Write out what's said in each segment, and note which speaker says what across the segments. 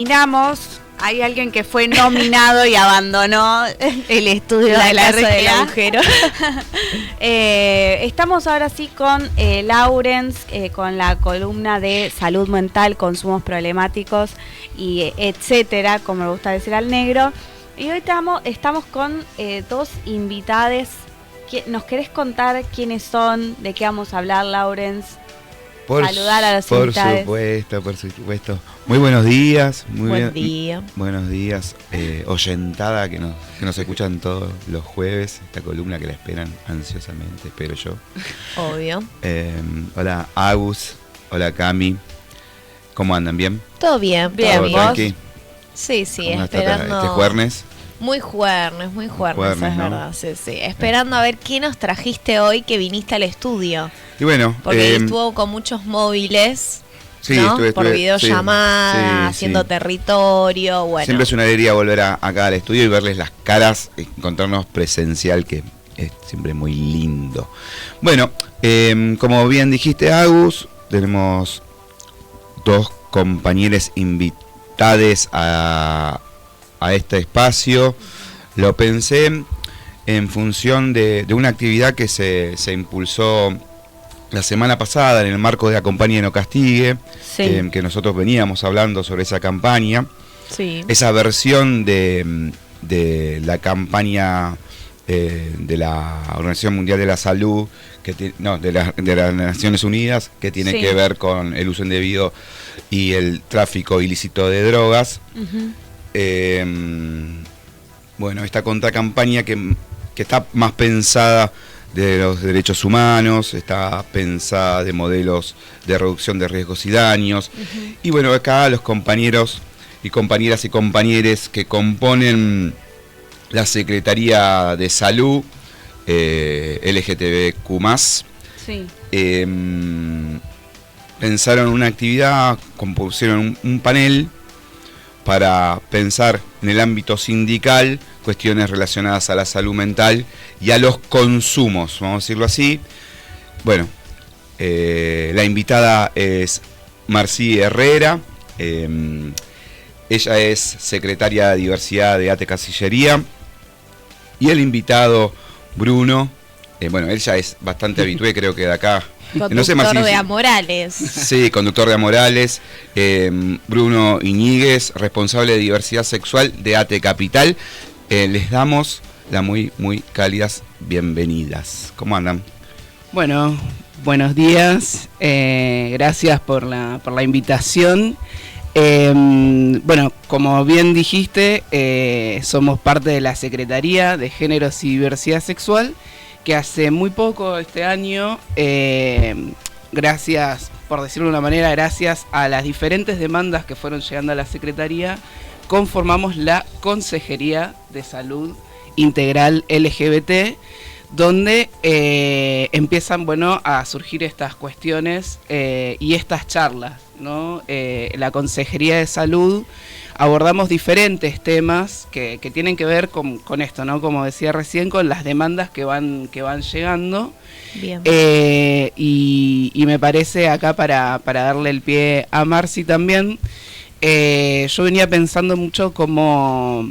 Speaker 1: Miramos, hay alguien que fue nominado y abandonó el estudio de la
Speaker 2: casa del
Speaker 1: RGA.
Speaker 2: agujero.
Speaker 1: Estamos ahora sí con Laurence, con la columna de salud mental, consumos problemáticos y etcétera, como le gusta decir al negro. Y hoy estamos con dos invitades. ¿Nos querés contar quiénes son? ¿De qué vamos a hablar, Laurence? Saludar a los invitados.
Speaker 3: Por supuesto. Muy buenos días.
Speaker 2: Buen día.
Speaker 3: Buenos días, oyentada que nos escuchan todos los jueves. Esta columna que la esperan ansiosamente, espero yo.
Speaker 2: Obvio.
Speaker 3: Hola Agus, hola Cami. ¿Cómo andan? ¿Bien?
Speaker 2: Todo bien.
Speaker 1: Bien,
Speaker 3: ¿Todo
Speaker 1: ¿vos?
Speaker 3: tranqui?
Speaker 2: Sí,
Speaker 3: ¿Cómo está
Speaker 2: esperando.
Speaker 3: este jueves?
Speaker 2: Muy juernes,
Speaker 3: Juernes,
Speaker 2: es
Speaker 3: ¿no?
Speaker 2: verdad, sí. Esperando a ver qué nos trajiste hoy que viniste al estudio.
Speaker 3: Y bueno,
Speaker 2: Porque estuvo con muchos móviles,
Speaker 3: sí,
Speaker 2: ¿no?
Speaker 3: estuve,
Speaker 2: Por videollamada,
Speaker 3: sí,
Speaker 2: haciendo
Speaker 3: sí.
Speaker 2: territorio, bueno.
Speaker 3: Siempre es una alegría volver acá al estudio y verles las caras, encontrarnos presencial, que es siempre muy lindo. Bueno, como bien dijiste, Agus, tenemos dos compañeros invitados a este espacio. Lo pensé en función de una actividad que se impulsó la semana pasada en el marco de Acompañe No Castigue,
Speaker 1: Sí.
Speaker 3: que nosotros veníamos hablando sobre esa campaña,
Speaker 2: Sí.
Speaker 3: esa versión de la campaña de la Organización Mundial de la Salud, de las Naciones Unidas, que tiene
Speaker 1: Sí.
Speaker 3: que ver con el uso indebido y el tráfico ilícito de drogas.
Speaker 1: Uh-huh.
Speaker 3: Bueno, esta contracampaña que está más pensada de los derechos humanos, está pensada de modelos de reducción de riesgos y daños.
Speaker 2: Uh-huh.
Speaker 3: Y bueno, acá los compañeros y compañeras y compañeres que componen la Secretaría de Salud, LGTBQ+,
Speaker 1: Sí.
Speaker 3: pensaron una actividad, compusieron un panel para pensar en el ámbito sindical cuestiones relacionadas a la salud mental y a los consumos, vamos a decirlo así. Bueno, la invitada es Marcí Herrera, ella es secretaria de Diversidad de ATE Casillería, y el invitado Bruno, bueno, él ya es bastante habitué, creo que de acá.
Speaker 2: Conductor
Speaker 3: Marcí,
Speaker 2: de Amorales.
Speaker 3: Sí, conductor de Amorales, Bruno Iñiguez, responsable de diversidad sexual de ATE Capital. Les damos las muy cálidas bienvenidas. ¿Cómo andan?
Speaker 4: Bueno, buenos días, gracias por la invitación. Bueno, como bien dijiste, somos parte de la Secretaría de Géneros y Diversidad Sexual, que hace muy poco este año, gracias, por decirlo de una manera, gracias a las diferentes demandas que fueron llegando a la Secretaría, conformamos la Consejería de Salud Integral LGBT, donde empiezan, bueno, a surgir estas cuestiones y estas charlas, ¿no? La Consejería de Salud abordamos diferentes temas que tienen que ver con esto, ¿no? Como decía recién, con las demandas que van llegando.
Speaker 2: Bien.
Speaker 4: Y me parece acá para darle el pie a Marcy también, yo venía pensando mucho como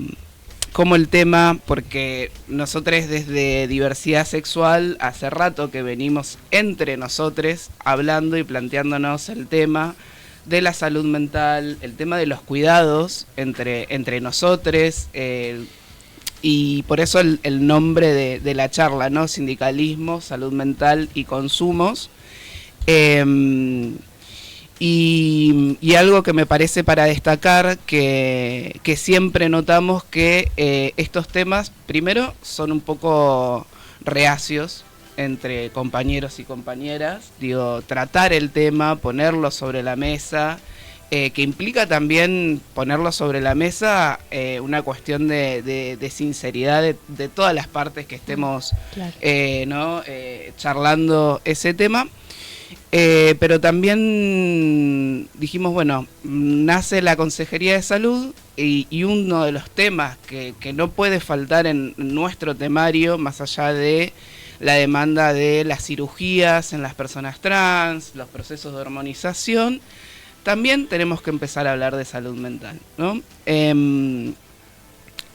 Speaker 4: el tema, porque nosotros desde Diversidad Sexual hace rato que venimos entre nosotros hablando y planteándonos el tema de la salud mental, el tema de los cuidados entre nosotros, y por eso el nombre de la charla, ¿no? Sindicalismo, salud mental y consumos. Y algo que me parece para destacar, que siempre notamos que estos temas, primero, son un poco reacios entre compañeros y compañeras. Digo, tratar el tema, ponerlo sobre la mesa, que implica también ponerlo sobre la mesa una cuestión de sinceridad de todas las partes que estemos
Speaker 2: Claro.
Speaker 4: ¿no? Charlando ese tema. Pero también dijimos, bueno, nace la Consejería de Salud y uno de los temas que no puede faltar en nuestro temario, más allá de la demanda de las cirugías en las personas trans, los procesos de hormonización, también tenemos que empezar a hablar de salud mental, ¿no?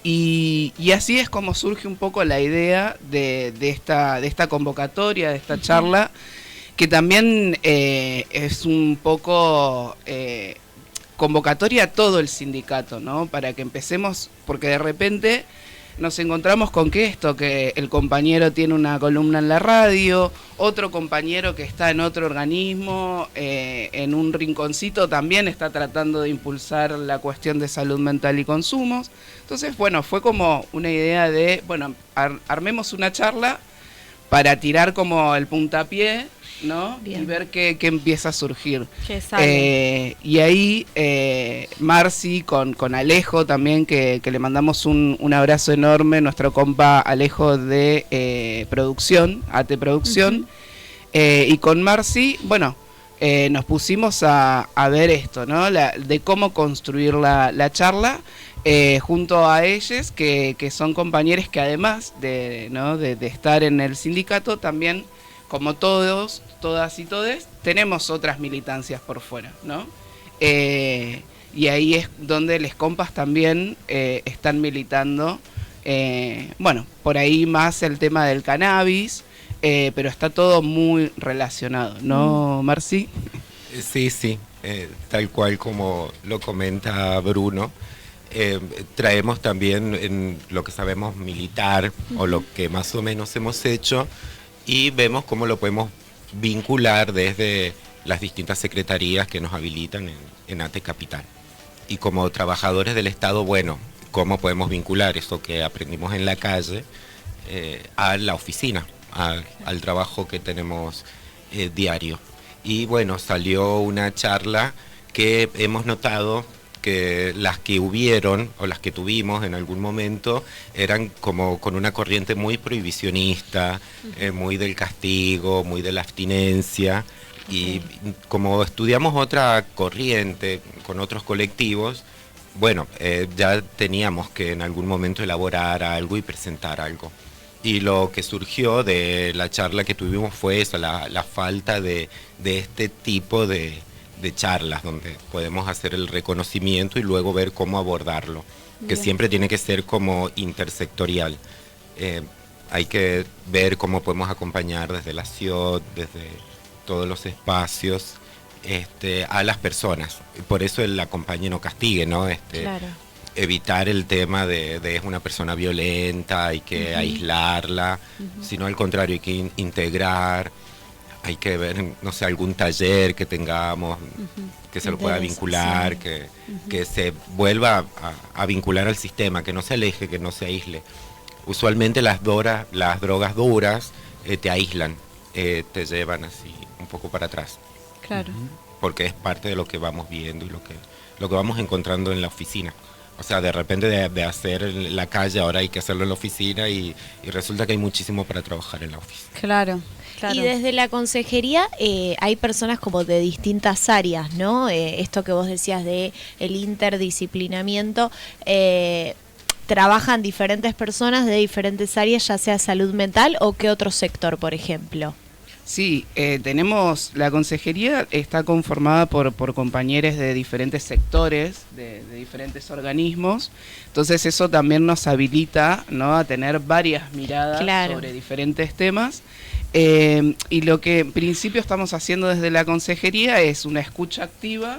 Speaker 4: Y así es como surge un poco la idea de esta convocatoria, de esta charla, que también es un poco convocatoria a todo el sindicato, ¿no? Para que empecemos, porque de repente nos encontramos con que el compañero tiene una columna en la radio, otro compañero que está en otro organismo, en un rinconcito también está tratando de impulsar la cuestión de salud mental y consumos. Entonces, bueno, fue como una idea de, bueno, armemos una charla para tirar como el puntapié, ¿no? Bien. Y ver qué empieza a surgir.
Speaker 1: ¿Qué sale?
Speaker 4: Y ahí Marci con Alejo también, que le mandamos un abrazo enorme, nuestro compa Alejo de producción, AT Producción, y con Marci, bueno, nos pusimos a ver esto, ¿no? De cómo construir la charla, junto a ellos, que son compañeros que además de estar en el sindicato, también, como todos, todas y todes, tenemos otras militancias por fuera, ¿no? Y ahí es donde les compas también están militando, bueno, por ahí más el tema del cannabis, pero está todo muy relacionado, ¿no, Marci?
Speaker 5: Sí, tal cual como lo comenta Bruno. Traemos también en lo que sabemos militar, o lo que más o menos hemos hecho, y vemos cómo lo podemos vincular desde las distintas secretarías que nos habilitan en ATE Capital. Y como trabajadores del Estado, bueno, cómo podemos vincular eso que aprendimos en la calle a la oficina, al trabajo que tenemos diario. Y bueno, salió una charla que hemos notado que las que hubieron o las que tuvimos en algún momento eran como con una corriente muy prohibicionista, muy del castigo, muy de la abstinencia, y como estudiamos otra corriente con otros colectivos, bueno, ya teníamos que en algún momento elaborar algo y presentar algo. Y lo que surgió de la charla que tuvimos fue eso, la falta de este tipo de charlas donde podemos hacer el reconocimiento y luego ver cómo abordarlo, que siempre tiene que ser como intersectorial. Hay que ver cómo podemos acompañar desde la ciudad, desde todos los espacios, a las personas. Por eso el acompañe no castigue, ¿no?
Speaker 1: Claro.
Speaker 5: Evitar el tema de es una persona violenta, hay que aislarla, sino al contrario, hay que integrar. Hay que ver, no sé, algún taller que tengamos, que se lo pueda vincular, que se vuelva a vincular al sistema, que no se aleje, que no se aísle. Usualmente las drogas duras te aíslan, te llevan así un poco para atrás.
Speaker 1: Claro.
Speaker 5: Porque es parte de lo que vamos viendo y lo que vamos encontrando en la oficina. O sea, de repente de hacer en la calle, ahora hay que hacerlo en la oficina y resulta que hay muchísimo para trabajar en la oficina.
Speaker 1: Claro.
Speaker 2: Y desde la consejería hay personas como de distintas áreas, ¿no? Esto que vos decías de el interdisciplinamiento, ¿trabajan diferentes personas de diferentes áreas, ya sea salud mental o qué otro sector, por ejemplo?
Speaker 4: Sí, tenemos, la consejería está conformada por compañeros de diferentes sectores, de diferentes organismos, entonces eso también nos habilita, ¿no?, a tener varias miradas sobre diferentes temas. Y lo que en principio estamos haciendo desde la consejería es una escucha activa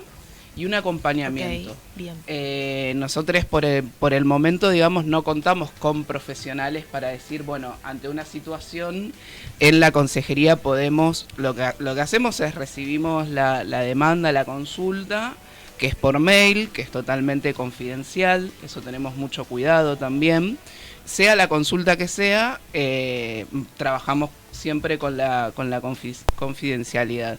Speaker 4: y un acompañamiento. Bien. Nosotros por el momento, digamos, no contamos con profesionales para decir, bueno, ante una situación en la consejería podemos, lo que hacemos es recibimos la demanda, la consulta, que es por mail, que es totalmente confidencial, eso tenemos mucho cuidado también. Sea la consulta que sea, trabajamos siempre con la confidencialidad.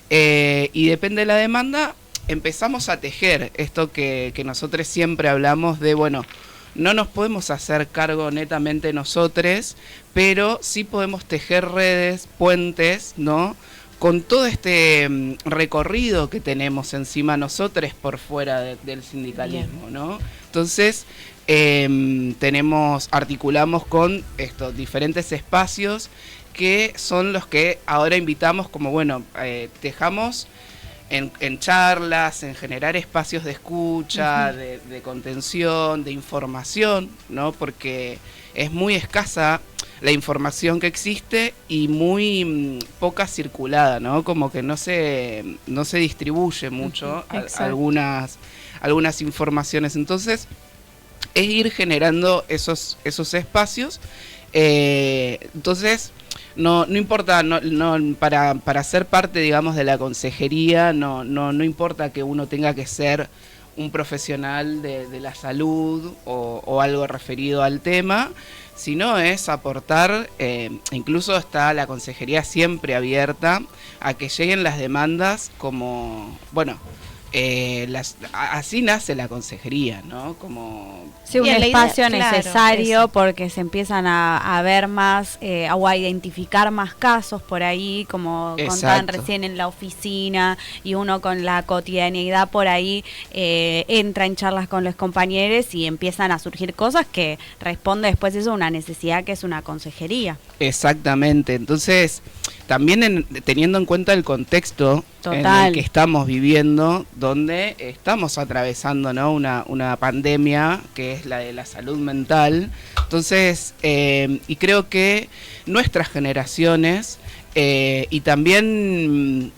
Speaker 4: Y depende de la demanda, empezamos a tejer esto que nosotros siempre hablamos de, bueno, no nos podemos hacer cargo netamente nosotros, pero sí podemos tejer redes, puentes, ¿no?, con todo este recorrido que tenemos encima nosotros por fuera del sindicalismo, ¿no? Entonces, articulamos con estos diferentes espacios que son los que ahora invitamos como, bueno, tejamos en charlas, en generar espacios de escucha, de contención, de información, ¿no? Porque es muy escasa la información que existe y muy poca circulada, ¿no? Como que no se distribuye mucho algunas informaciones. Entonces, es ir generando esos espacios. Entonces, no importa, para ser parte, digamos, de la consejería, no importa que uno tenga que ser un profesional de la salud o algo referido al tema, sino es aportar, incluso está la consejería siempre abierta a que lleguen las demandas como, bueno, así nace la consejería, ¿no? Como
Speaker 1: sí, un
Speaker 2: bien,
Speaker 1: espacio
Speaker 2: idea,
Speaker 1: necesario,
Speaker 2: claro,
Speaker 1: porque se empiezan a ver más o a identificar más casos por ahí, como contaban recién en la oficina, y uno con la cotidianidad por ahí entra en charlas con los compañeros y empiezan a surgir cosas que responde después eso a una necesidad que es una consejería.
Speaker 4: Exactamente, entonces también teniendo en cuenta el contexto en el que estamos viviendo, donde estamos atravesando, ¿no? una pandemia que es la de la salud mental. Entonces, y creo que nuestras generaciones, y también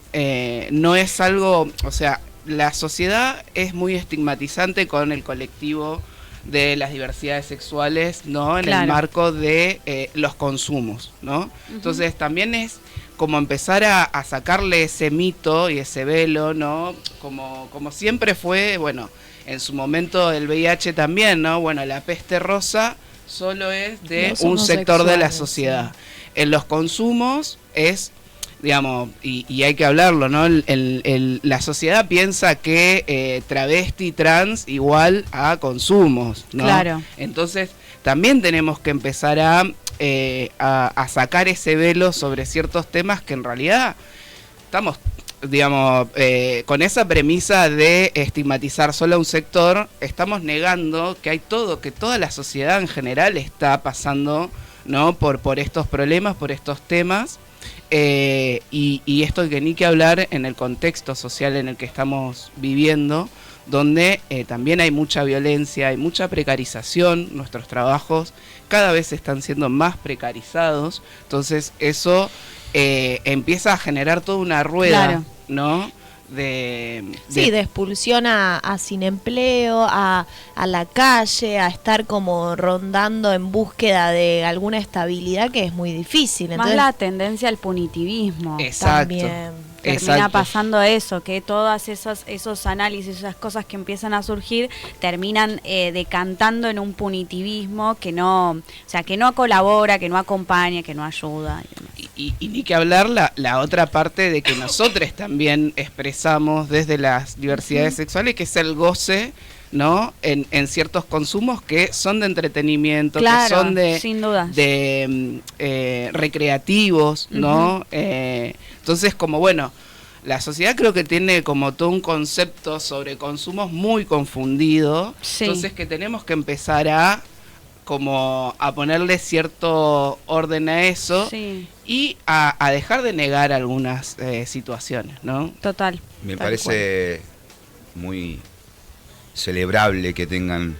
Speaker 4: no es algo, o sea, la sociedad es muy estigmatizante con el colectivo de las diversidades sexuales, ¿no? En el marco de los consumos, ¿no? Entonces también es como empezar a sacarle ese mito y ese velo, ¿no? Como siempre fue, bueno, en su momento el VIH también, ¿no? Bueno, la peste rosa solo es de un sector de la sociedad. Sí. En los consumos es, digamos, y hay que hablarlo, ¿no? La sociedad piensa que travesti, trans igual a consumos, ¿no?
Speaker 1: Claro.
Speaker 4: Entonces también tenemos que empezar a sacar ese velo sobre ciertos temas que en realidad estamos, digamos, con esa premisa de estigmatizar solo a un sector, estamos negando que hay que toda la sociedad en general está pasando, ¿no? por estos problemas, por estos temas, y esto que ni que hablar en el contexto social en el que estamos viviendo, donde también hay mucha violencia, hay mucha precarización, nuestros trabajos cada vez están siendo más precarizados, entonces eso empieza a generar toda una rueda, ¿no? De
Speaker 2: expulsión a sin empleo, a la calle, a estar como rondando en búsqueda de alguna estabilidad que es muy difícil. Entonces,
Speaker 1: más la tendencia al punitivismo.
Speaker 4: Exacto.
Speaker 2: También.
Speaker 1: Termina pasando eso, que todas esos análisis, esas cosas que empiezan a surgir, terminan decantando en un punitivismo que no colabora, que no acompaña, que no ayuda.
Speaker 4: Y ni que hablar la otra parte de que nosotros también expresamos desde las diversidades sexuales, que es el goce, ¿no? En ciertos consumos que son de entretenimiento, que son
Speaker 1: sin duda,
Speaker 4: de recreativos, ¿no? Entonces, como bueno, la sociedad creo que tiene como todo un concepto sobre consumos muy confundido, entonces que tenemos que empezar a ponerle cierto orden a eso y a dejar de negar algunas situaciones, ¿no?
Speaker 1: Total.
Speaker 3: Me parece muy celebrable que tengan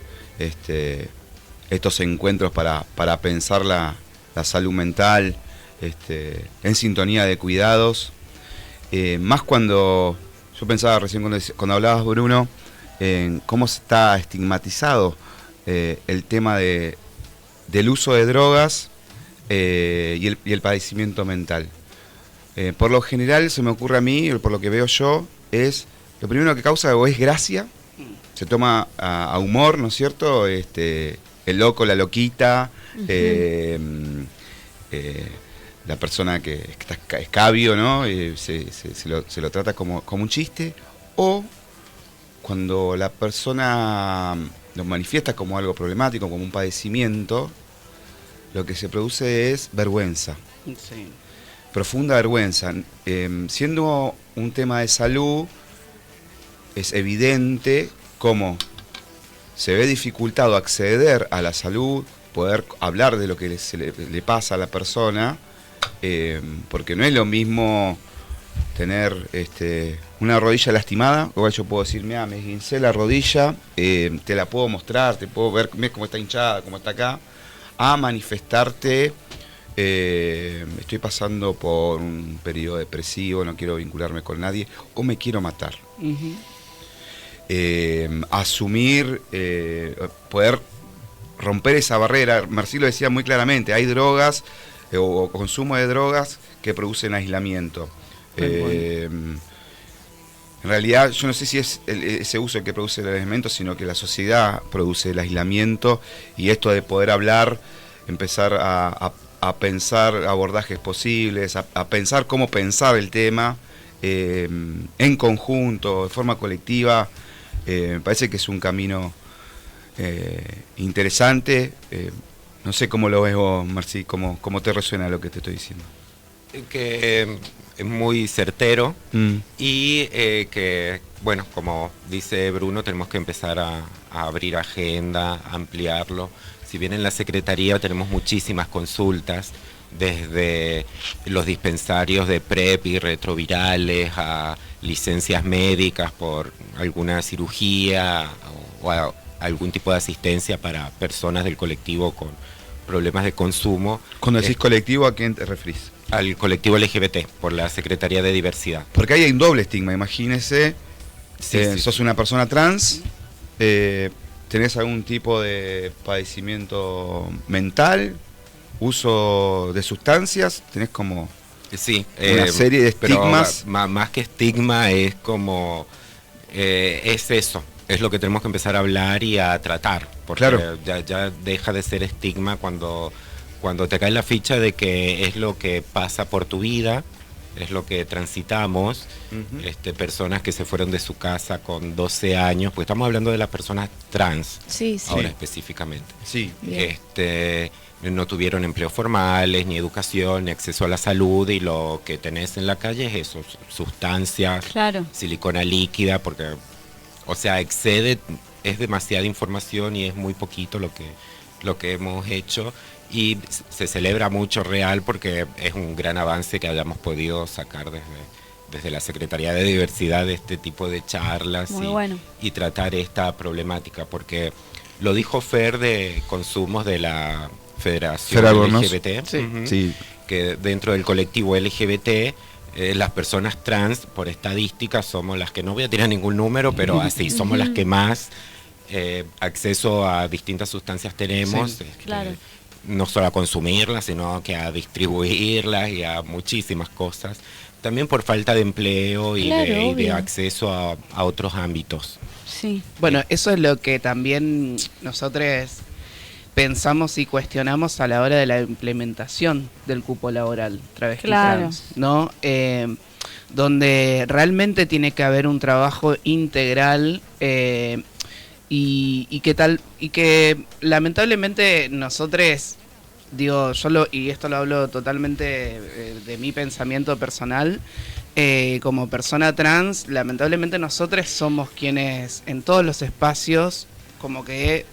Speaker 3: estos encuentros para pensar la salud mental, en sintonía de cuidados, más cuando yo pensaba recién cuando hablabas, Bruno, en cómo está estigmatizado el tema del uso de drogas y el padecimiento mental. Por lo general se me ocurre a mí, por lo que veo yo, es lo primero que causa o es gracia, se toma a humor, ¿no es cierto? El loco, la loquita, la persona que está escabio, ¿no? Se lo trata como un chiste, o cuando la persona lo manifiesta como algo problemático, como un padecimiento, lo que se produce es vergüenza, profunda vergüenza. Siendo un tema de salud, es evidente cómo se ve dificultado acceder a la salud, poder hablar de lo que le pasa a la persona, porque no es lo mismo tener una rodilla lastimada, igual yo puedo decir, mira, me esguincé la rodilla, te la puedo mostrar, te puedo ver cómo está hinchada, cómo está acá, a manifestarte, estoy pasando por un periodo depresivo, no quiero vincularme con nadie, o me quiero matar.
Speaker 4: Ujú.
Speaker 3: Asumir, poder romper esa barrera. Marcelo decía muy claramente, hay drogas o consumo de drogas que producen aislamiento. En realidad yo no sé si es ese uso el que produce el aislamiento, sino que la sociedad produce el aislamiento, y esto de poder hablar, empezar a pensar abordajes posibles, a pensar cómo pensar el tema en conjunto, de forma colectiva. Me parece que es un camino interesante. No sé cómo lo ves vos, Marci, cómo te resuena lo que te estoy diciendo.
Speaker 5: Que es muy certero y que, bueno, como dice Bruno, tenemos que empezar a abrir agenda, a ampliarlo. Si bien en la Secretaría tenemos muchísimas consultas, desde los dispensarios de PrEP y retrovirales a licencias médicas por alguna cirugía o algún tipo de asistencia para personas del colectivo con problemas de consumo.
Speaker 3: Cuando decís colectivo, ¿a quién te referís?
Speaker 5: Al colectivo LGBT, por la Secretaría de Diversidad.
Speaker 3: Porque ahí hay un doble estigma, imagínese, sos una persona trans, tenés algún tipo de padecimiento mental, uso de sustancias, tenés como una serie de estigmas.
Speaker 5: Pero más que estigma es como, es eso, es lo que tenemos que empezar a hablar y a tratar, porque
Speaker 3: claro,
Speaker 5: ya deja de ser estigma cuando te cae la ficha de que es lo que pasa por tu vida, es lo que transitamos, personas que se fueron de su casa con 12 años, pues estamos hablando de las personas trans, ahora específicamente.
Speaker 3: Sí.
Speaker 5: No tuvieron empleos formales, ni educación, ni acceso a la salud, y lo que tenés en la calle es eso, sustancias, silicona líquida, porque, o sea, excede, es demasiada información y es muy poquito lo que hemos hecho. Y se celebra mucho real porque es un gran avance que hayamos podido sacar desde la Secretaría de Diversidad de este tipo de charlas y tratar esta problemática, porque lo dijo Fer de consumos de la Federación LGBT, que dentro del colectivo LGBT las personas trans, por estadística, somos las que, no voy a tirar ningún número, pero así, somos las que más acceso a distintas sustancias tenemos. No solo a consumirlas, sino que a distribuirlas y a muchísimas cosas. También por falta de empleo y de acceso a otros ámbitos.
Speaker 1: Sí.
Speaker 4: Bueno, eso es lo que también nosotros pensamos y cuestionamos a la hora de la implementación del cupo laboral travesti trans, ¿no? Donde realmente tiene que haber un trabajo integral y que lamentablemente nosotros, digo, y esto lo hablo totalmente de mi pensamiento personal, como persona trans, lamentablemente nosotros somos quienes en todos los espacios, como que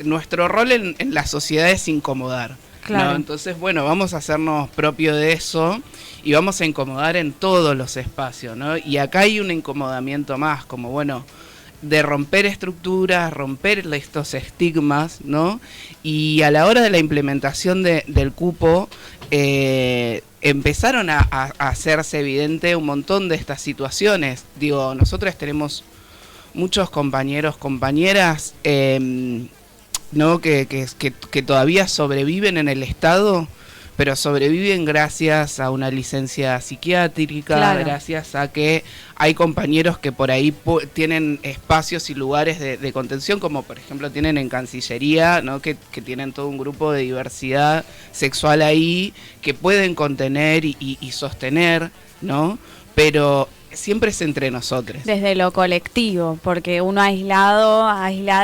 Speaker 4: nuestro rol en la sociedad es incomodar, ¿no? Entonces, bueno, vamos a hacernos propio de eso y vamos a incomodar en todos los espacios, ¿no? Y acá hay un incomodamiento más, como, bueno, de romper estructuras, romper estos estigmas, ¿no? Y a la hora de la implementación del cupo, empezaron a hacerse evidente un montón de estas situaciones. Digo, nosotros tenemos muchos compañeros, compañeras, ¿no? que todavía sobreviven en el Estado, pero sobreviven gracias a una licencia psiquiátrica, gracias a que hay compañeros que por ahí tienen espacios y lugares de contención, como por ejemplo tienen en Cancillería, ¿no? que tienen todo un grupo de diversidad sexual ahí, que pueden contener y sostener, ¿no? Pero siempre es entre nosotros.
Speaker 1: Desde lo colectivo, porque uno aislado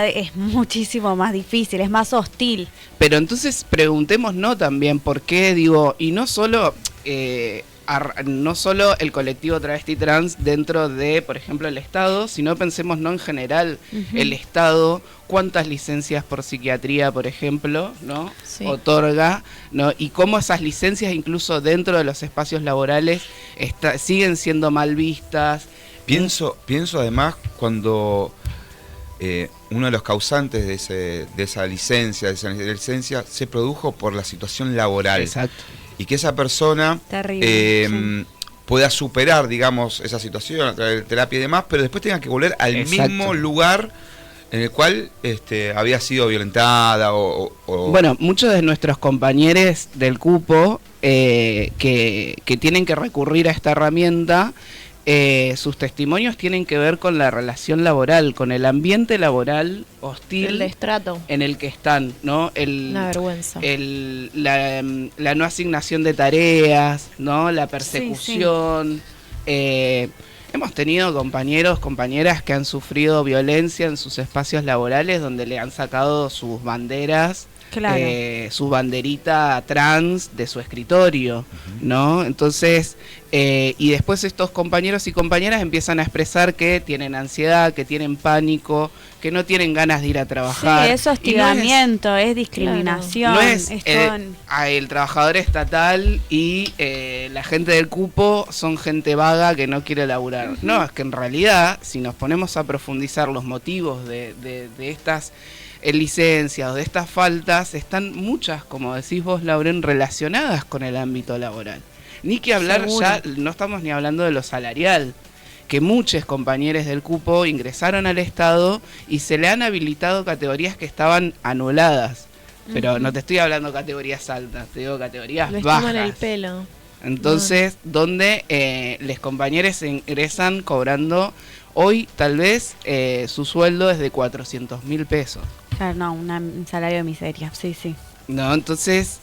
Speaker 1: es muchísimo más difícil, es más hostil.
Speaker 4: Pero entonces preguntémonos también por qué, digo, y no solo el colectivo travesti trans dentro de, por ejemplo, el Estado, sino pensemos no en general, el Estado, cuántas licencias por psiquiatría, por ejemplo, ¿no? Otorga, ¿no? Y cómo esas licencias incluso dentro de los espacios laborales siguen siendo mal vistas,
Speaker 3: Pienso además cuando uno de los causantes de esa licencia se produjo por la situación laboral.
Speaker 4: Exacto.
Speaker 3: Y que esa persona
Speaker 1: Terrible,
Speaker 3: pueda superar, digamos, esa situación a través de terapia y demás, pero después tenga que volver al
Speaker 4: Exacto.
Speaker 3: mismo lugar en el cual había sido violentada o...
Speaker 4: Bueno, muchos de nuestros compañeros del cupo que tienen que recurrir a esta herramienta, sus testimonios tienen que ver con la relación laboral, con el ambiente laboral hostil,
Speaker 2: El estrato.
Speaker 4: en el que están, ¿no?
Speaker 2: Una vergüenza.
Speaker 4: La no asignación de tareas, ¿no? La persecución. Hemos tenido compañeras que han sufrido violencia en sus espacios laborales donde le han sacado sus banderas,
Speaker 1: Claro.
Speaker 4: su banderita trans de su escritorio, ¿no? Entonces, y después estos compañeros y compañeras empiezan a expresar que tienen ansiedad, que tienen pánico, que no tienen ganas de ir a trabajar.
Speaker 1: Sí, es hostigamiento, es discriminación.
Speaker 4: No es
Speaker 1: son-
Speaker 4: el trabajador estatal y la gente del cupo son gente vaga que no quiere laburar. No, es que en realidad, si nos ponemos a profundizar los motivos de estas licencias o de estas faltas, están muchas, como decís vos, Lauren, relacionadas con el ámbito laboral. Ni que hablar,
Speaker 1: Seguro.
Speaker 4: ya no estamos ni hablando de lo salarial, que muchos compañeros del cupo ingresaron al Estado y se le han habilitado categorías que estaban anuladas. Pero no te estoy hablando de categorías altas, te digo categorías
Speaker 2: Les
Speaker 4: bajas.
Speaker 2: toman el pelo.
Speaker 4: Entonces, donde los compañeros ingresan cobrando hoy tal vez su sueldo es de 400.000 pesos.
Speaker 1: Claro, no, un salario de miseria, sí, sí.
Speaker 4: No, entonces,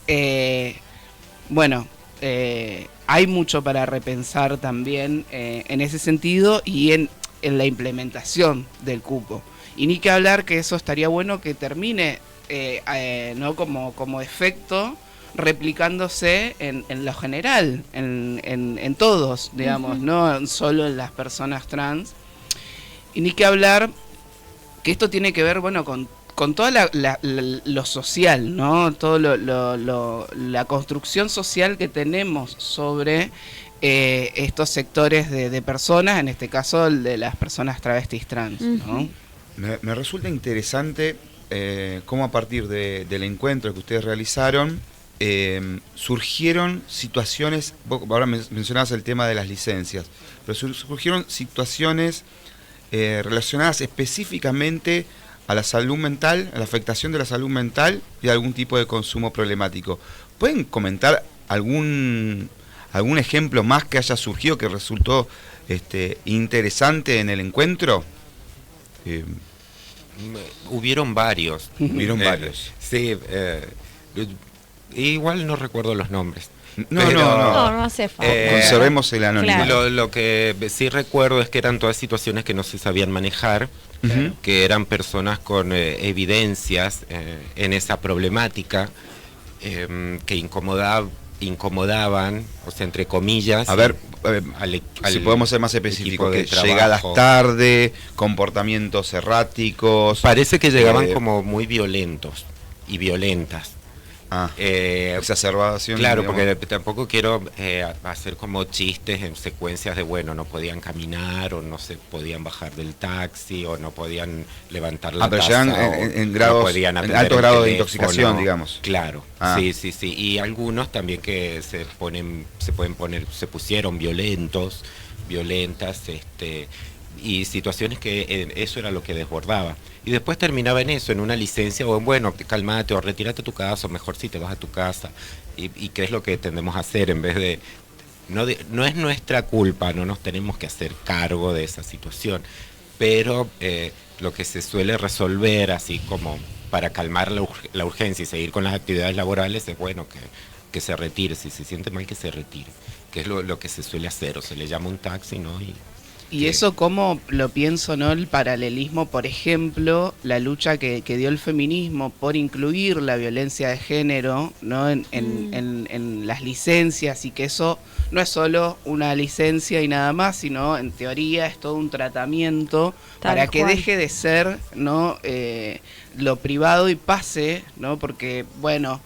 Speaker 4: bueno, hay mucho para repensar también en ese sentido y en la implementación del cupo. Y ni que hablar que eso estaría bueno que termine, ¿no? como efecto replicándose en lo general, en todos, digamos, no solo en las personas trans. Y ni que hablar que esto tiene que ver, bueno, con toda lo social, ¿no? Todo la construcción social que tenemos sobre estos sectores de personas, en este caso el de las personas travestis trans, ¿no?
Speaker 3: Me resulta interesante cómo a partir del encuentro que ustedes realizaron surgieron situaciones, vos ahora mencionabas el tema de las licencias, pero surgieron situaciones relacionadas específicamente a la salud mental, a la afectación de la salud mental y a algún tipo de consumo problemático. ¿Pueden comentar algún ejemplo más que haya surgido que resultó interesante en el encuentro?
Speaker 5: Hubieron varios.
Speaker 3: Hubieron varios.
Speaker 5: Sí, igual no recuerdo los nombres.
Speaker 3: No,
Speaker 5: Pero,
Speaker 2: No hace falta.
Speaker 3: Conservemos el anonimato.
Speaker 1: Claro.
Speaker 5: Lo que sí recuerdo es que eran todas situaciones que no se sabían manejar,
Speaker 3: Ujú.
Speaker 5: que eran personas con evidencias en esa problemática, que incomodaban, o sea, entre comillas.
Speaker 3: A ver,
Speaker 5: al
Speaker 3: si podemos ser más
Speaker 5: equipo
Speaker 3: específicos,
Speaker 5: de
Speaker 3: que llegadas
Speaker 5: trabajo.
Speaker 3: tarde, comportamientos erráticos.
Speaker 5: Parece que llegaban
Speaker 3: eh,
Speaker 5: como muy violentos y violentas.
Speaker 3: Exacerbación.
Speaker 5: Claro,
Speaker 3: digamos.
Speaker 5: porque tampoco quiero hacer como chistes en secuencias de, bueno, no podían caminar o no se podían bajar del taxi o no podían levantar la
Speaker 3: pero
Speaker 5: taza
Speaker 3: llegan
Speaker 5: o
Speaker 3: en grados,
Speaker 5: no podían
Speaker 3: en
Speaker 5: atender
Speaker 3: alto
Speaker 5: el
Speaker 3: grado de
Speaker 5: teléfono.
Speaker 3: intoxicación, digamos.
Speaker 5: Claro,
Speaker 3: Ah.
Speaker 5: sí. Y algunos también que se pusieron violentas, y situaciones que eso era lo que desbordaba. Y después terminaba en eso, en una licencia, o en, bueno, calmate, o retírate a tu casa, o mejor si te vas a tu casa. Y qué es lo que tendemos a hacer en vez de... No es nuestra culpa, no nos tenemos que hacer cargo de esa situación, pero lo que se suele resolver, así como para calmar la urgencia y seguir con las actividades laborales, es bueno que se retire, si se siente mal que se retire, que es lo que se suele hacer, o se le llama un taxi, ¿no?
Speaker 4: Y eso como lo pienso, ¿no? El paralelismo, por ejemplo, la lucha que dio el feminismo por incluir la violencia de género, ¿no? En las licencias, y que eso no es solo una licencia y nada más, sino en teoría es todo un tratamiento
Speaker 1: Tal
Speaker 4: para que
Speaker 1: cual.
Speaker 4: deje de ser, ¿no? Lo privado y pase, ¿no? Porque, bueno,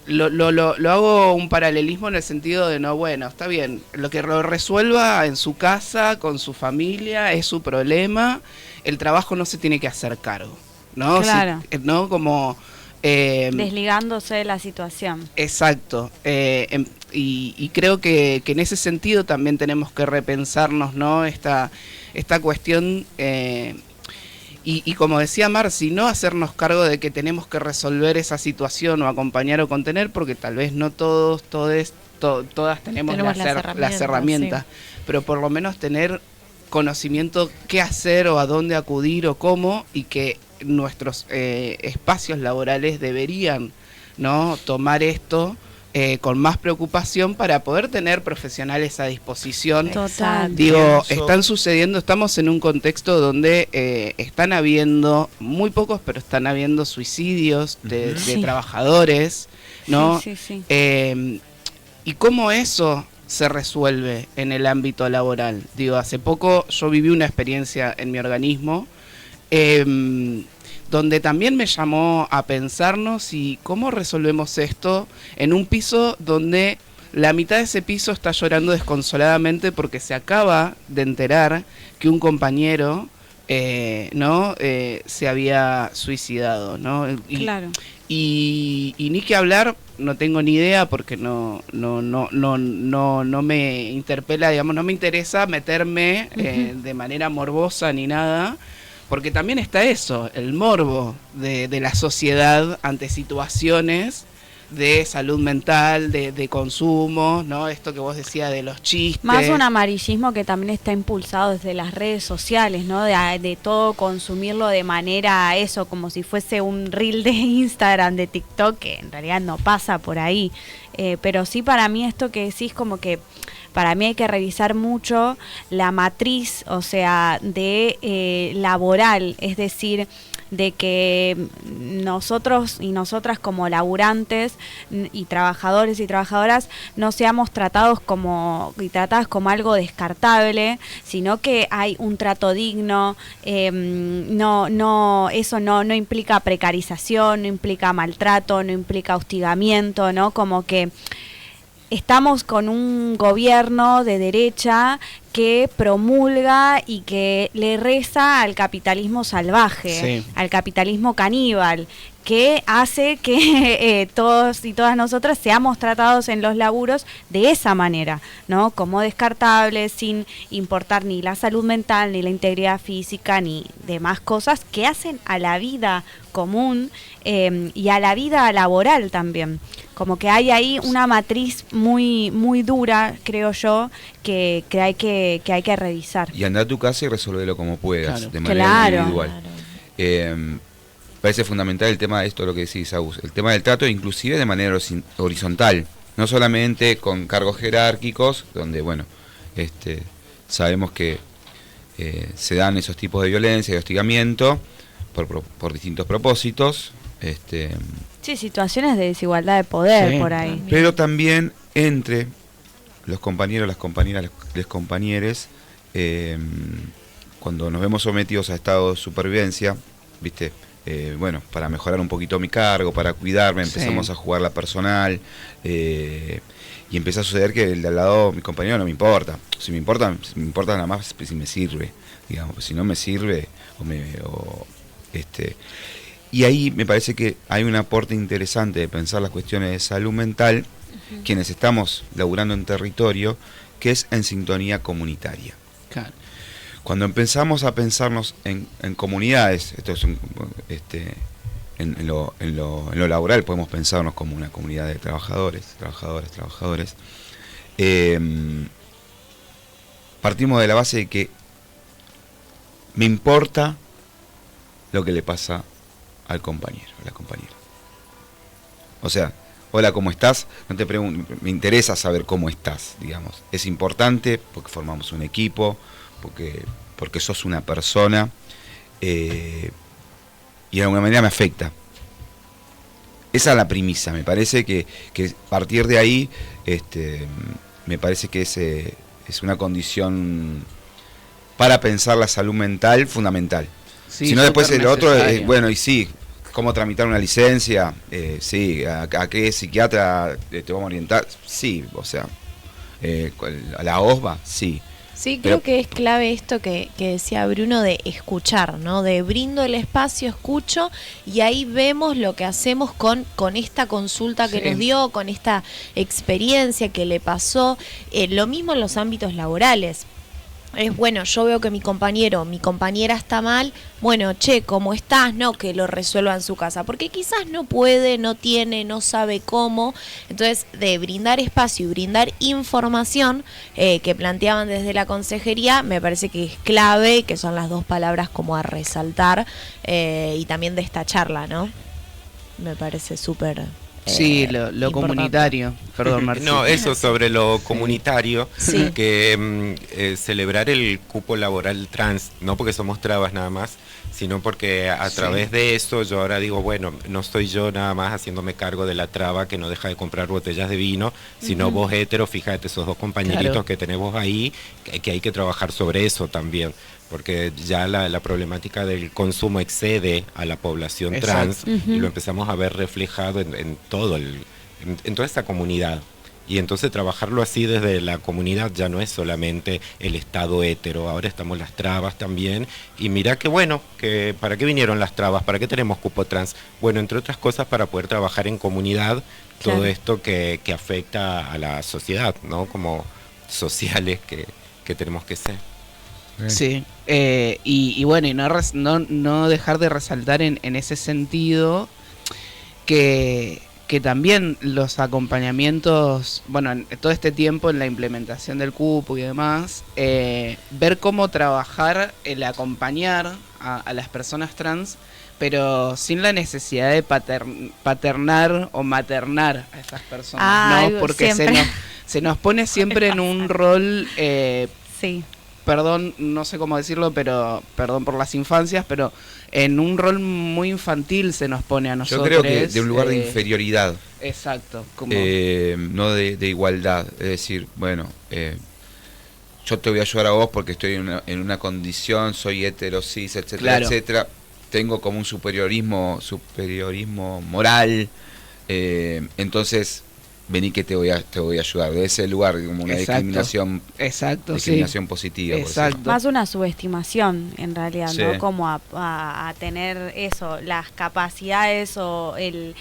Speaker 4: lo hago un paralelismo en el sentido de no, bueno, está bien, lo que lo resuelva en su casa, con su familia, es su problema, el trabajo no se tiene que hacer cargo, ¿no?
Speaker 1: Claro.
Speaker 4: ¿No? Como...
Speaker 1: desligándose de la situación.
Speaker 4: Exacto. Y creo que en ese sentido también tenemos que repensarnos, ¿no? Esta cuestión... Y como decía Marci, no hacernos cargo de que tenemos que resolver esa situación o acompañar o contener, porque tal vez no todas tenemos las herramientas, sí. Pero por lo menos tener conocimiento qué hacer o a dónde acudir o cómo, y que nuestros espacios laborales deberían, ¿no?, tomar esto con más preocupación para poder tener profesionales a disposición.
Speaker 1: Total.
Speaker 4: Digo, estamos en un contexto donde están habiendo, muy pocos, pero están habiendo suicidios de trabajadores, ¿no?
Speaker 1: Sí.
Speaker 4: ¿Y cómo eso se resuelve en el ámbito laboral? Digo, hace poco yo viví una experiencia en mi organismo, donde también me llamó a pensarnos y cómo resolvemos esto en un piso donde la mitad de ese piso está llorando desconsoladamente porque se acaba de enterar que un compañero se había suicidado, ¿no?
Speaker 1: Claro.
Speaker 4: Y ni que hablar, no tengo ni idea porque no me interpela, digamos, no me interesa meterme de manera morbosa ni nada. Porque también está eso, el morbo de la sociedad ante situaciones de salud mental, de consumo, ¿no? Esto que vos decías de los chistes.
Speaker 1: Más un amarillismo que también está impulsado desde las redes sociales, ¿no? De todo consumirlo de manera eso, como si fuese un reel de Instagram, de TikTok, que en realidad no pasa por ahí. Pero sí, para mí esto que decís, como que para mí hay que revisar mucho la matriz, o sea, de laboral, es decir, de que nosotros y nosotras como laburantes y trabajadores y trabajadoras no seamos tratadas como algo descartable, sino que hay un trato digno. Eso no implica precarización, no implica maltrato, no implica hostigamiento, ¿no? Como que estamos con un gobierno de derecha que promulga y que le reza al capitalismo salvaje, sí, al capitalismo caníbal, que hace que todos y todas nosotras seamos tratados en los laburos de esa manera, ¿no? Como descartables, sin importar ni la salud mental, ni la integridad física, ni demás cosas que hacen a la vida común y a la vida laboral también. Como que hay ahí una matriz muy muy dura, creo yo, que hay que revisar.
Speaker 3: Y anda a tu casa y resolvelo como puedas, claro, de manera individual. Claro. Parece fundamental el tema de esto, lo que decís, Agus, el tema del trato, inclusive de manera horizontal, no solamente con cargos jerárquicos, donde, bueno, sabemos que se dan esos tipos de violencia y hostigamiento por distintos propósitos.
Speaker 1: Sí, situaciones de desigualdad de poder, sí, por ahí.
Speaker 3: También. Pero también entre los compañeros, las compañeras, los compañeros, cuando nos vemos sometidos a estado de supervivencia, ¿viste? Bueno, para mejorar un poquito mi cargo, para cuidarme, empezamos a jugar la personal, y empieza a suceder que el de al lado, mi compañero, no me importa. Si me importa nada más si me sirve, digamos, si no me sirve, y ahí me parece que hay un aporte interesante de pensar las cuestiones de salud mental, quienes estamos laburando en territorio, que es en sintonía comunitaria.
Speaker 4: Claro.
Speaker 3: Cuando empezamos a pensarnos en comunidades, esto es en lo laboral, podemos pensarnos como una comunidad de trabajadores, partimos de la base de que me importa lo que le pasa al compañero, a la compañera. O sea, hola, ¿cómo estás? No te pregunto, me interesa saber cómo estás, digamos. Es importante porque formamos un equipo, porque sos una persona, y de alguna manera me afecta. Esa es la premisa. Me parece que partir de ahí, me parece que es una condición para pensar la salud mental fundamental. Sí, si no, después el otro, bueno, y sí, ¿Cómo tramitar una licencia? Sí. ¿A qué psiquiatra te vamos a orientar? Sí, o sea, ¿a la OSBA? Sí.
Speaker 2: Sí,
Speaker 3: Pero-
Speaker 2: creo que es clave esto que decía Bruno de escuchar, ¿no? De brindo el espacio, escucho y ahí vemos lo que hacemos con esta consulta que
Speaker 4: Sí.
Speaker 2: nos dio, con esta experiencia que le pasó. Lo mismo en los ámbitos laborales. Es bueno, yo veo que mi compañero, mi compañera está mal, bueno, che, ¿cómo estás? No, que lo resuelva en su casa, porque quizás no puede, no tiene, no sabe cómo. Entonces, de brindar espacio y brindar información que planteaban desde la consejería, me parece que es clave, que son las dos palabras como a resaltar, y también de esta charla, ¿no? Me parece súper...
Speaker 4: Sí, lo
Speaker 2: importante.
Speaker 4: comunitario. Perdón, Marcelo.
Speaker 5: No, eso sobre lo comunitario,
Speaker 2: Sí.
Speaker 5: que celebrar el cupo laboral trans, no porque somos trabas nada más, sino porque a
Speaker 4: Sí.
Speaker 5: través de eso yo ahora digo, bueno, no soy yo nada más haciéndome cargo de la traba que no deja de comprar botellas de vino, sino vos hetero, fíjate, esos dos compañeritos
Speaker 4: Claro.
Speaker 5: que tenemos ahí, que hay que trabajar sobre eso también, porque ya la problemática del consumo excede a la población
Speaker 4: Exacto.
Speaker 5: trans y lo empezamos a ver reflejado en todo en toda esta comunidad. Y entonces trabajarlo así desde la comunidad ya no es solamente el estado hetero, ahora estamos las trabas también. Y mira qué bueno, que ¿para qué vinieron las trabas? ¿Para qué tenemos cupo trans? Bueno, entre otras cosas para poder trabajar en comunidad todo
Speaker 2: Claro.
Speaker 5: esto que afecta a la sociedad, ¿no? Como sociales que tenemos que ser.
Speaker 4: Sí, y bueno, y no dejar de resaltar en ese sentido que también los acompañamientos, bueno, en todo este tiempo en la implementación del cupo y demás, ver cómo trabajar el acompañar a las personas trans, pero sin la necesidad de paternar o maternar a esas personas,
Speaker 1: Ah,
Speaker 4: ¿no? Porque
Speaker 1: siempre.
Speaker 4: se nos pone siempre en un rol...
Speaker 1: Sí.
Speaker 4: perdón, no sé cómo decirlo, pero perdón por las infancias, pero en un rol muy infantil se nos pone a nosotros.
Speaker 3: Yo creo que de un lugar de inferioridad,
Speaker 4: Exacto. Como,
Speaker 3: no de igualdad. Es decir, bueno, yo te voy a ayudar a vos porque estoy en una condición, soy hetero, cis, etcétera,
Speaker 4: Claro.
Speaker 3: etcétera. Tengo como un superiorismo moral. Entonces, vení que te voy a ayudar. De ese lugar, como una
Speaker 4: Exacto.
Speaker 3: discriminación
Speaker 4: Exacto,
Speaker 3: positiva. por
Speaker 4: Exacto.
Speaker 1: Más una subestimación, en realidad,
Speaker 3: Sí.
Speaker 1: ¿no? Como a tener eso, las capacidades o el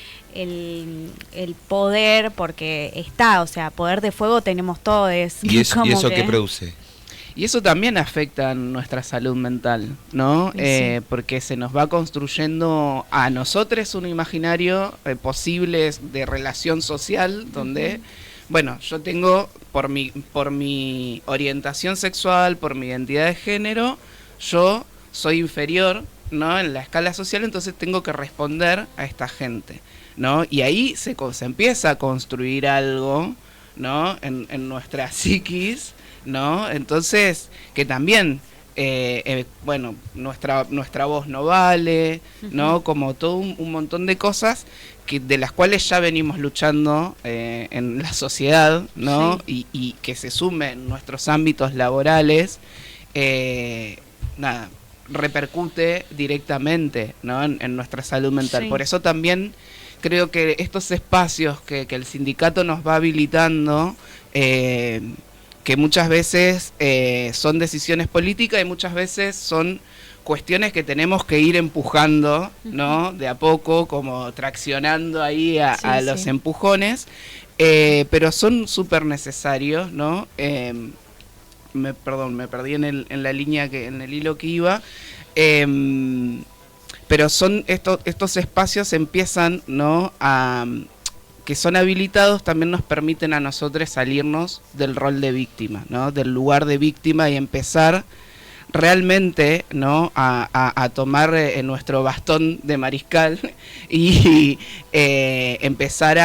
Speaker 1: poder, porque está, o sea, poder de fuego tenemos todos.
Speaker 3: decirlo. ¿Y
Speaker 1: como
Speaker 3: eso
Speaker 1: que-
Speaker 3: qué produce?
Speaker 4: Y eso también afecta nuestra salud mental, ¿no?
Speaker 2: Y sí.
Speaker 4: Porque se nos va construyendo a nosotros un imaginario posible de relación social donde, bueno, yo tengo por mi orientación sexual, por mi identidad de género, yo soy inferior, ¿no? En la escala social, entonces tengo que responder a esta gente, ¿no? Y ahí se empieza a construir algo, ¿no? En nuestra psiquis, ¿no? Entonces, que también, bueno, nuestra voz no vale, ¿no? Como todo un montón de cosas de las cuales ya venimos luchando en la sociedad, ¿no? Y que se sumen en nuestros ámbitos laborales, nada, repercute directamente, ¿no? En nuestra salud mental.
Speaker 1: Sí.
Speaker 4: Por eso también creo que estos espacios que el sindicato nos va habilitando, que muchas veces son decisiones políticas y muchas veces son cuestiones que tenemos que ir empujando, ¿no? De a poco, como traccionando ahí a
Speaker 2: Sí,
Speaker 4: los
Speaker 2: sí.
Speaker 4: empujones, pero son súper necesarios, ¿no? Perdón, me perdí en la línea, en el hilo que iba. Pero son estos espacios empiezan, ¿no? Que son habilitados, también nos permiten a nosotros salirnos del rol de víctima, ¿no? Del lugar de víctima y empezar realmente, ¿no? A tomar nuestro bastón de mariscal y empezar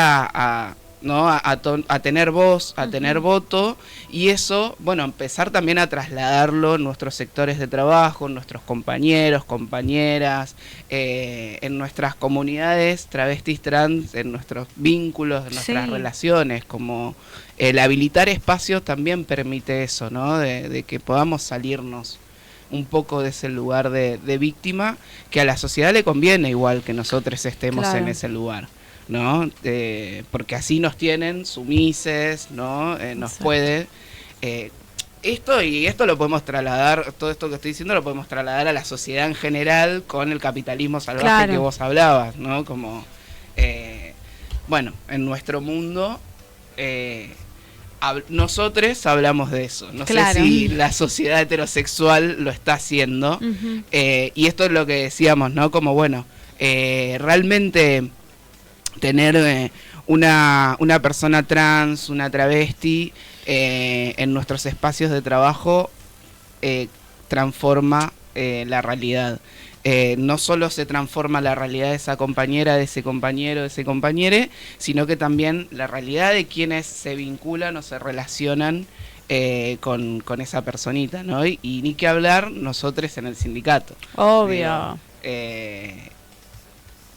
Speaker 4: ¿no? a tener voz, a tener voto, y eso, bueno, empezar también a trasladarlo en nuestros sectores de trabajo, en nuestros compañeros, compañeras, en nuestras comunidades travestis trans, en nuestros vínculos, en nuestras
Speaker 1: Sí.
Speaker 4: relaciones, como el habilitar espacios también permite eso, ¿no? De que podamos salirnos un poco de ese lugar de víctima, que a la sociedad le conviene igual que nosotros estemos
Speaker 1: Claro.
Speaker 4: en ese lugar, ¿no? Porque así nos tienen sumises, ¿no? Nos
Speaker 1: Exacto.
Speaker 4: puede... Esto lo podemos trasladar, todo esto que estoy diciendo lo podemos trasladar a la sociedad en general con el capitalismo salvaje
Speaker 1: Claro.
Speaker 4: que vos hablabas, ¿no? Como, bueno, en nuestro mundo, nosotros hablamos de eso. No
Speaker 1: Claro.
Speaker 4: sé si la sociedad heterosexual lo está haciendo.
Speaker 1: Ujú.
Speaker 4: Y esto es lo que decíamos, ¿no? Como, bueno, realmente tener una persona trans, una travesti, en nuestros espacios de trabajo transforma la realidad. No solo se transforma la realidad de esa compañera, de ese compañero, de ese compañere, sino que también la realidad de quienes se vinculan o se relacionan con esa personita, ¿no? Y ni que hablar nosotros en el sindicato.
Speaker 1: Obvio.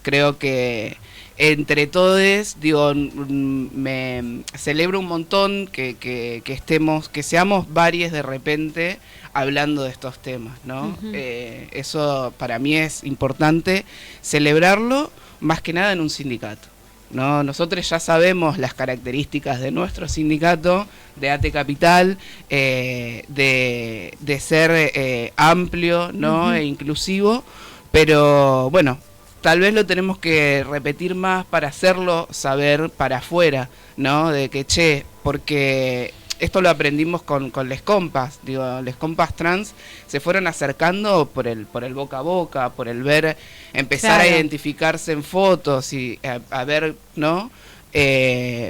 Speaker 4: Creo que entre todos, digo, me celebro un montón que estemos, que seamos varios de repente hablando de estos temas, ¿no?
Speaker 1: Ujú.
Speaker 4: Eso para mí es importante celebrarlo, más que nada en un sindicato, ¿no? Nosotros ya sabemos las características de nuestro sindicato, de ATE Capital, de ser amplio, ¿no?
Speaker 1: Ujú.
Speaker 4: E inclusivo, pero bueno, tal vez lo tenemos que repetir más para hacerlo saber para afuera, ¿no? De que, che, porque esto lo aprendimos con les compas, digo, les compas trans se fueron acercando por el boca a boca, por el ver, empezar
Speaker 1: Claro.
Speaker 4: a identificarse en fotos y a ver, ¿no?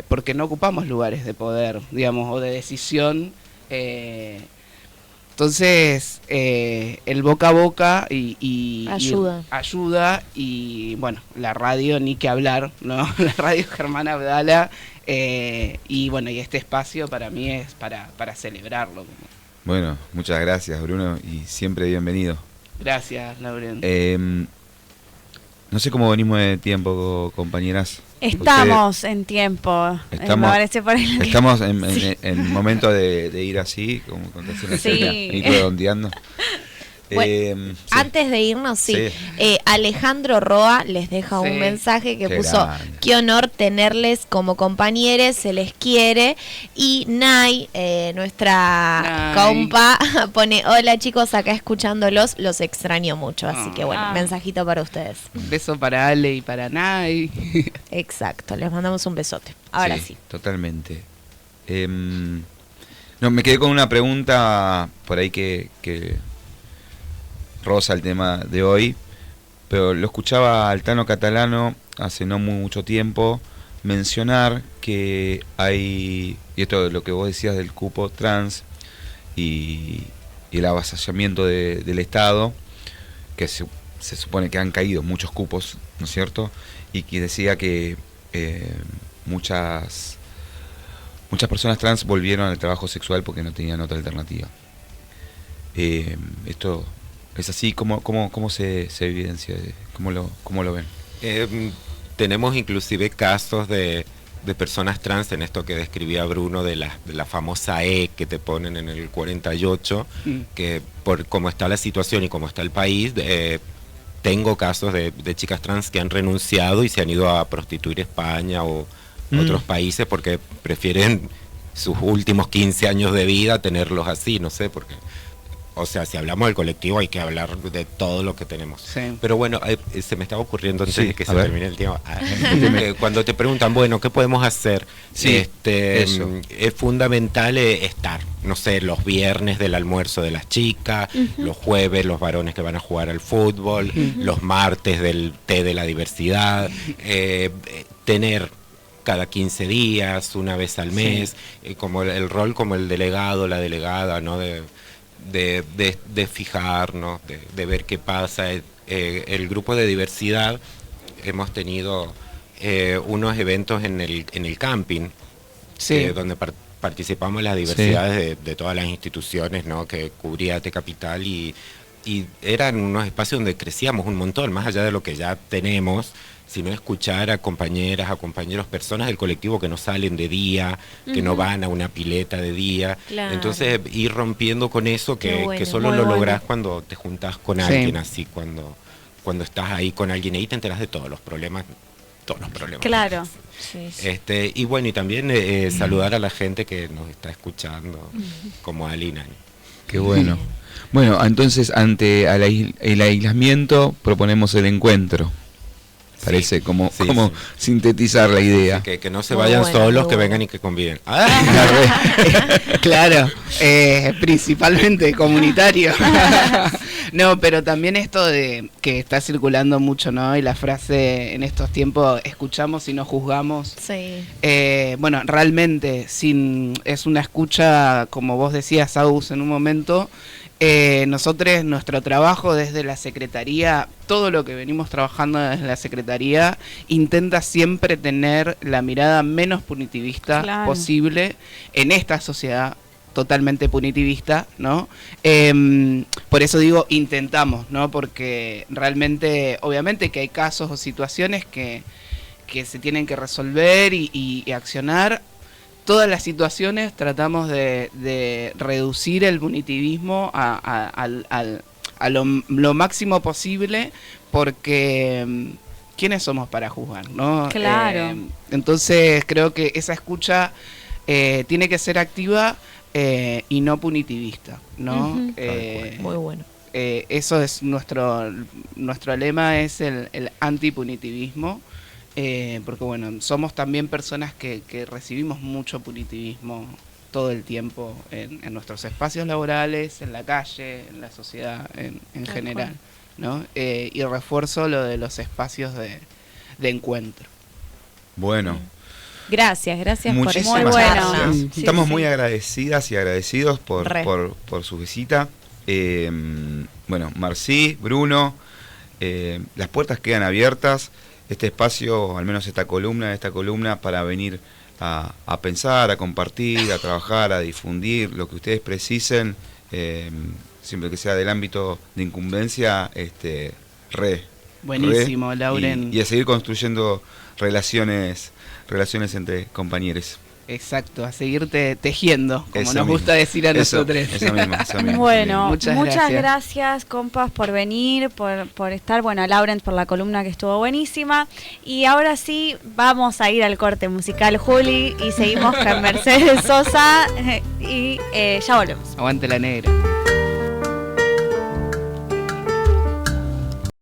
Speaker 4: Porque no ocupamos lugares de poder, digamos, o de decisión. Entonces, el boca a boca ayuda y bueno, la radio ni que hablar, ¿no? La radio Germán Abdala, y bueno, y este espacio para mí es para celebrarlo.
Speaker 3: Bueno, muchas gracias, Bruno, y siempre bienvenido.
Speaker 4: Gracias, Lauren.
Speaker 3: No sé cómo venimos de tiempo, compañeras.
Speaker 1: Estamos en tiempo. Me parece por el
Speaker 3: Estamos en
Speaker 1: Sí.
Speaker 3: momento de ir así, como cuando hace una
Speaker 1: Sí.
Speaker 3: seña, ir redondeando.
Speaker 2: Bueno,
Speaker 3: Sí.
Speaker 2: antes de irnos, sí.
Speaker 3: Sí.
Speaker 2: Alejandro Roa les deja
Speaker 4: Sí.
Speaker 2: un mensaje que
Speaker 3: Qué
Speaker 2: puso:
Speaker 3: grande.
Speaker 2: qué honor tenerles como compañeros, se les quiere. Y Nay, nuestra
Speaker 4: Nay.
Speaker 2: compa, pone: hola chicos, acá escuchándolos, los extraño mucho. Así que bueno,
Speaker 1: Ah.
Speaker 2: mensajito para ustedes.
Speaker 4: Un beso para Ale y para Nay.
Speaker 2: Exacto, les mandamos un besote. Ahora sí.
Speaker 3: Totalmente. No, me quedé con una pregunta por ahí que roza el tema de hoy, pero lo escuchaba al Tano Catalano hace no mucho tiempo mencionar que hay, y esto es lo que vos decías del cupo trans y el avasallamiento del Estado, que se supone que han caído muchos cupos, ¿no es cierto? Y que decía que muchas personas trans volvieron al trabajo sexual porque no tenían otra alternativa. Esto es así. ¿Cómo se evidencia? ¿Cómo lo ven?
Speaker 5: Tenemos inclusive casos de personas trans, en esto que describía Bruno, de la famosa E que te ponen en el 48, que por cómo está la situación y cómo está el país, tengo casos de chicas trans que han renunciado y se han ido a prostituir a España o otros países porque prefieren sus últimos 15 años de vida tenerlos así, no sé, porque... O sea, si hablamos del colectivo hay que hablar de todo lo que tenemos.
Speaker 4: Sí.
Speaker 5: Pero bueno, se me estaba ocurriendo antes
Speaker 3: Sí,
Speaker 5: de que
Speaker 3: a
Speaker 5: se
Speaker 3: ver.
Speaker 5: termine el tiempo. Cuando te preguntan, bueno, ¿qué podemos hacer?
Speaker 3: Sí, eso.
Speaker 5: Es fundamental estar, no sé, los viernes del almuerzo de las chicas, los jueves los varones que van a jugar al fútbol, los martes del té de la diversidad, tener cada 15 días, una vez al mes, como el rol como el delegado, la delegada, ¿no? De fijarnos, de ver qué pasa. El grupo de diversidad hemos tenido unos eventos en el camping,
Speaker 4: Sí.
Speaker 5: donde participamos las diversidades de todas las instituciones, ¿no? Que cubría ATE Capital y y eran unos espacios donde crecíamos un montón, más allá de lo que ya tenemos, sino escuchar a compañeras, a compañeros, personas del colectivo que no salen de día, que no van a una pileta de día.
Speaker 2: Claro.
Speaker 5: Entonces ir rompiendo con eso
Speaker 2: Qué bueno,
Speaker 5: que solo
Speaker 1: muy
Speaker 5: lo
Speaker 1: bueno.
Speaker 5: lográs cuando te juntás con
Speaker 4: Sí.
Speaker 5: alguien así, cuando estás ahí con alguien y te enterás de todos los problemas.
Speaker 1: Claro.
Speaker 2: Sí, sí.
Speaker 5: Y bueno, y también saludar a la gente que nos está escuchando, como Alina.
Speaker 3: Qué bueno. Bueno, entonces ante el aislamiento proponemos el encuentro. Parece como
Speaker 5: sí,
Speaker 3: como
Speaker 5: sí.
Speaker 3: sintetizar la idea.
Speaker 5: Que no se
Speaker 2: Muy
Speaker 5: vayan
Speaker 2: bueno,
Speaker 5: solos,
Speaker 2: muy
Speaker 5: que
Speaker 2: bueno.
Speaker 5: vengan y que conviven.
Speaker 4: Claro, principalmente comunitario. No, pero también esto de que está circulando mucho, ¿no? Y la frase en estos tiempos, escuchamos y no juzgamos.
Speaker 2: Sí.
Speaker 4: Bueno, realmente es una escucha, como vos decías, Agus, en un momento. Nosotros, nuestro trabajo desde la Secretaría, todo lo que venimos trabajando desde la Secretaría, intenta siempre tener la mirada menos punitivista
Speaker 1: Claro.
Speaker 4: posible en esta sociedad totalmente punitivista, ¿no? Por eso digo intentamos, ¿no? Porque realmente, obviamente que hay casos o situaciones que se tienen que resolver y accionar. Todas las situaciones tratamos de reducir el punitivismo a lo máximo posible, porque ¿quiénes somos para juzgar, no?
Speaker 1: Claro.
Speaker 4: Entonces creo que esa escucha tiene que ser activa y no punitivista, ¿no?
Speaker 1: Ujú.
Speaker 2: Muy bueno.
Speaker 4: Eso es nuestro lema, es el antipunitivismo. Porque bueno, somos también personas que recibimos mucho punitivismo todo el tiempo en nuestros espacios laborales, en la calle, en la sociedad en
Speaker 2: Tal
Speaker 4: general, ¿no? Y refuerzo lo de los espacios de encuentro.
Speaker 3: Bueno,
Speaker 2: Gracias por
Speaker 3: muchísimas
Speaker 1: Muy bueno.
Speaker 3: gracias.
Speaker 1: Sí,
Speaker 3: Estamos
Speaker 1: sí.
Speaker 3: muy agradecidas y agradecidos
Speaker 2: Re.
Speaker 3: por su visita. Bueno, Marcí, Bruno, las puertas quedan abiertas. Este espacio, al menos esta columna para venir a pensar, a compartir, a trabajar, a difundir lo que ustedes precisen, siempre que sea del ámbito de incumbencia,
Speaker 4: Buenísimo, Lauren.
Speaker 3: y a seguir construyendo relaciones entre compañeros.
Speaker 4: Exacto, a seguirte tejiendo, como
Speaker 3: Eso
Speaker 4: nos
Speaker 3: mismo.
Speaker 4: gusta decir a
Speaker 3: Eso
Speaker 4: nosotros.
Speaker 3: mismo.
Speaker 1: Bueno,
Speaker 4: Muchas
Speaker 1: muchas
Speaker 4: gracias.
Speaker 1: gracias, compas, por venir, por estar. Bueno, a Laurent por la columna que estuvo buenísima. Y ahora sí, vamos a ir al corte musical, Juli, y seguimos con Mercedes Sosa y ya volvemos.
Speaker 4: Aguante la negra.